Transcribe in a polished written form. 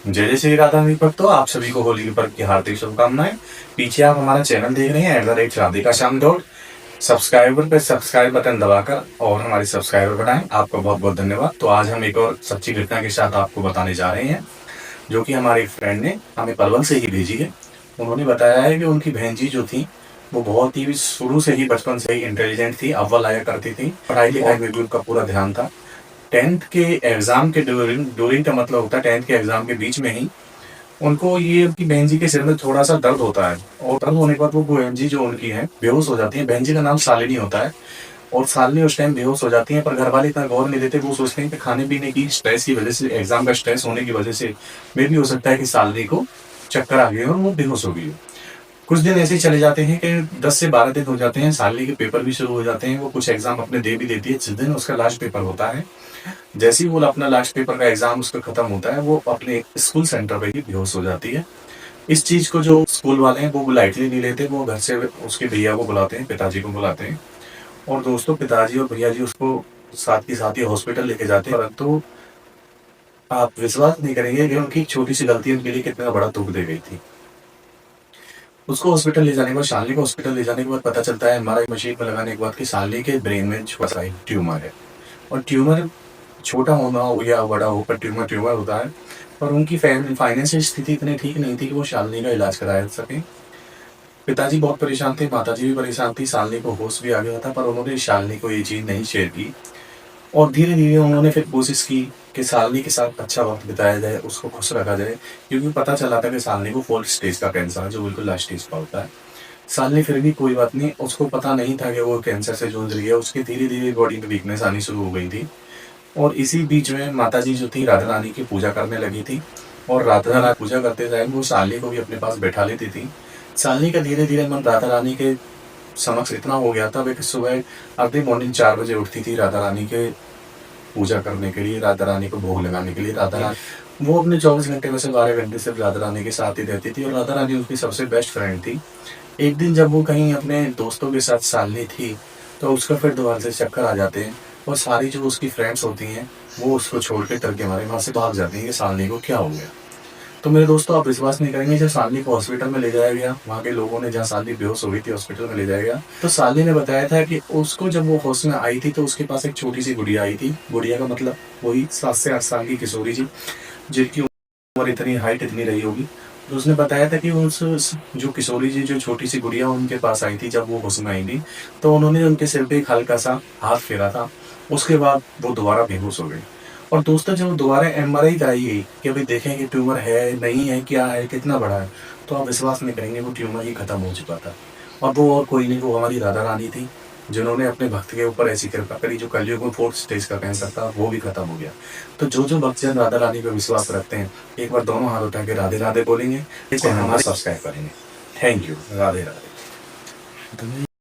जय जय श्री राधा रानी भक्तों, आप सभी को होली के पर्व की हार्दिक शुभकामनाएं। पीछे आप हमारा चैनल देख रहे हैं @राधिका श्याम डॉट। सब्सक्राइबर पे सब्सक्राइब बटन दबाकर और हमारे सब्सक्राइबर बढ़ाएं। आपका बहुत बहुत धन्यवाद। तो आज हम एक और सच्ची घटना के साथ आपको बताने जा रहे हैं, जो कि हमारे एक फ्रेंड ने हमें पलवल से ही भेजी है। उन्होंने बताया है कि उनकी बहन जी जो थी वो बहुत ही शुरू से ही बचपन से ही इंटेलिजेंट थी, अव्वल आया करती थी, पढ़ाई लिखाई में भी उनका पूरा ध्यान था। 10th के एग्जाम के ड्यूरिंग का मतलब होता है 10th के एग्जाम के बीच में ही उनको ये उनकी बहन जी के सिर में थोड़ा सा दर्द होता है, और दर्द होने के बाद वो बहन जी जो उनकी है बेहोश हो जाती है। बहन जी का नाम शालिनी होता है, और शालिनी उस टाइम बेहोश हो जाती है, पर घर वाले इतना गौर नहीं देते। वो सोचते हैं कि खाने पीने की स्ट्रेस की वजह से, एग्जाम का स्ट्रेस होने की वजह से मे भी हो सकता है कि शालिनी को चक्कर आ गए और वो बेहोश हो गई हो। कुछ दिन ऐसे ही चले जाते हैं कि 10 से 12 दिन हो जाते हैं, शालिनी के पेपर भी शुरू हो जाते हैं। वो कुछ एग्जाम अपने दे भी देती है। जिस दिन उसका लास्ट पेपर होता है, जैसे ही वो अपना लास्ट पेपर का एग्जाम उसका खत्म होता है, वो अपने स्कूल सेंटर पे ही बेहोश हो जाती है। इस चीज को जो स्कूल वाले हैं वो लाइटली नहीं लेते। वो घर से उसके भैया को बुलाते हैं, पिताजी को बुलाते हैं, और दोस्तों पिताजी और भैया जी उसको साथ ही हॉस्पिटल लेके जाते हैं। परंतु आप विश्वास नहीं करेंगे कि उनकी छोटी सी गलती उनके लिए कितना बड़ा दुख दे गई थी। उसको हॉस्पिटल ले जाने के बाद, शालिनी को हॉस्पिटल ले जाने के बाद पता चलता है एमआरआई मशीन में लगाने के बाद कि शालिनी के ब्रेन में छोटा सा एक ट्यूमर है। और ट्यूमर छोटा होना हो या बड़ा हो, पर ट्यूमर ट्यूमर होता है। पर उनकी फाइनेंशियल स्थिति इतनी ठीक नहीं थी कि वो शालिनी का इलाज करा सके। पिताजी बहुत परेशान थे, माताजी भी परेशान थी, शालिनी को होश भी आ गया था, पर उन्होंने शालिनी को ये चीज़ नहीं शेयर की। और धीरे धीरे उन्होंने फिर कोशिश की कि शालिनी के साथ अच्छा वक्त बिताया जाए, उसको खुश रखा जाए, क्योंकि पता चला था कि शालिनी को 4th स्टेज का कैंसर है, जो बिल्कुल लास्ट स्टेज का होता है। शालिनी फिर भी कोई बात नहीं, उसको पता नहीं था कि वो कैंसर से जूझ रही है। उसकी धीरे धीरे बॉडी में वीकनेस आनी शुरू हो गई थी। और इसी बीच में माताजी जो थी राधा रानी की पूजा करने लगी थी, और राधा रानी पूजा करते टाइम वो शालिनी को भी अपने पास बैठा लेती थी। शालिनी का धीरे धीरे मन राधा रानी के समक्ष इतना हो गया था कि सुबह अर्ली मॉर्निंग 4 बजे उठती थी राधा रानी के पूजा करने के लिए, राधा रानी को भोग लगाने के लिए। राधा रानी वो अपने 24 घंटे में से 12 घंटे सिर्फ राधा रानी के साथ ही रहती थी, और राधा रानी उसकी सबसे बेस्ट फ्रेंड थी। एक दिन जब वो कहीं अपने दोस्तों के साथ शालिनी थी, तो उसका फिर दोबारा से चक्कर आ जाते हैं, और सारी जो उसकी फ्रेंड्स होती हैं वो उसको छोड़ के डर के मारे वहाँ से भाग जाती हैं कि शालिनी को क्या हो गया। तो मेरे दोस्तों, आप विश्वास नहीं करेंगे, जब शालिनी को हॉस्पिटल में ले जाया गया, वहाँ के लोगों ने, जहाँ शालिनी बेहोश हो गई थी हॉस्पिटल में ले जाया गया, तो शालिनी ने बताया था कि उसको जब वो होश में आई थी तो उसके पास एक छोटी सी गुड़िया आई थी। गुड़िया का मतलब वही 7 से 8 साल की किशोरी जी, जिनकी उम्र इतनी हाइट इतनी रही होगी। तो उसने बताया था कि उस जो किशोरी जी, जो छोटी सी गुड़िया उनके पास आई थी जब वो होश में आई थी, तो उन्होंने उनके सिर पे एक हल्का सा हाथ फेरा था। उसके बाद वो दोबारा बेहोश हो गई। और दोस्तों, जब दोबारा एमआरआई कराई गई कि अभी देखें कि ट्यूमर है नहीं है, क्या है, कितना बड़ा है, तो आप विश्वास नहीं करेंगे, वो ट्यूमर ही खत्म हो चुका था। और वो और कोई नहीं, वो हमारी राधा रानी थी, जिन्होंने अपने भक्त के ऊपर ऐसी कृपा करी। जो कलयुग में 4th स्टेज का कैंसर था वो भी खत्म हो गया। तो जो भक्तजन राधा रानी पर विश्वास रखते हैं, एक बार दोनों हाथ उठा के राधे राधे बोलेंगे, इसे हमारे सब्सक्राइब करेंगे। Thank you. राधे राधे।